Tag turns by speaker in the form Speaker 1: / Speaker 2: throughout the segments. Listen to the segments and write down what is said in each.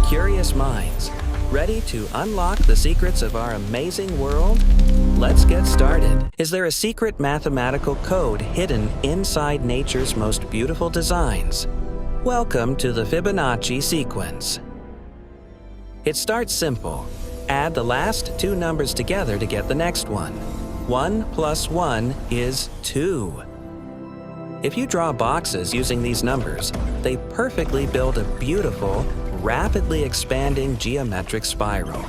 Speaker 1: curious minds, ready to unlock the secrets of our amazing world? Let's get started. Is there a secret mathematical code hidden inside nature's most beautiful designs? Welcome to the Fibonacci sequence. It starts simple. Add the last two numbers together to get the next one. 1 plus 1 is 2. If you draw boxes using these numbers, they perfectly build a beautiful, rapidly expanding geometric spiral.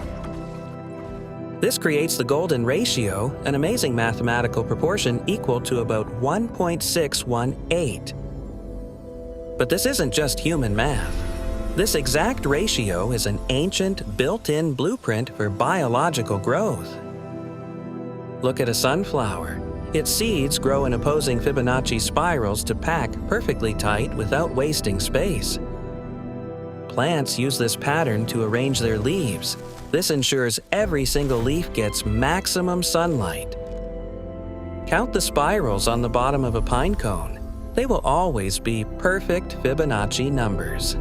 Speaker 1: This creates the golden ratio, an amazing mathematical proportion equal to about 1.618. But this isn't just human math. This exact ratio is an ancient, built-in blueprint for biological growth. Look at a sunflower. Its seeds grow in opposing Fibonacci spirals to pack perfectly tight without wasting space. Plants use this pattern to arrange their leaves. This ensures every single leaf gets maximum sunlight. Count the spirals on the bottom of a pine cone. They will always be perfect Fibonacci numbers.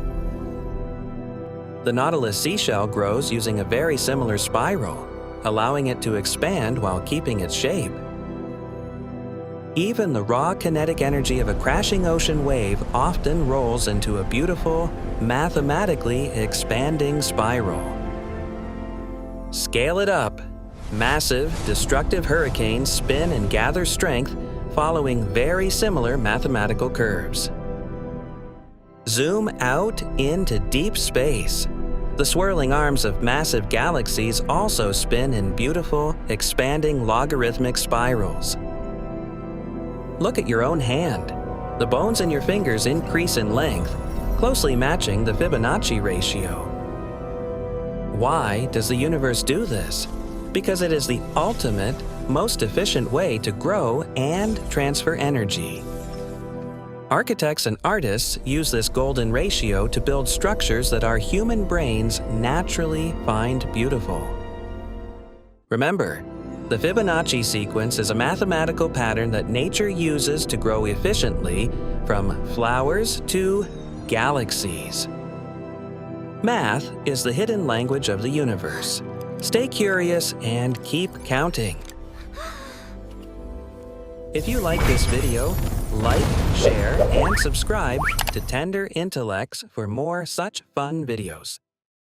Speaker 1: The Nautilus seashell grows using a very similar spiral, allowing it to expand while keeping its shape. Even the raw kinetic energy of a crashing ocean wave often rolls into a beautiful, mathematically expanding spiral. Scale it up. Massive, destructive hurricanes spin and gather strength following very similar mathematical curves. Zoom out into deep space. The swirling arms of massive galaxies also spin in beautiful, expanding logarithmic spirals. Look at your own hand. The bones in your fingers increase in length, closely matching the Fibonacci ratio. Why does the universe do this? Because it is the ultimate, most efficient way to grow and transfer energy. Architects and artists use this golden ratio to build structures that our human brains naturally find beautiful. Remember, the Fibonacci sequence is a mathematical pattern that nature uses to grow efficiently from flowers to galaxies. Math is the hidden language of the universe. Stay curious and keep counting. If you like this video, like, share, and subscribe to Tender Intellects for more such fun videos.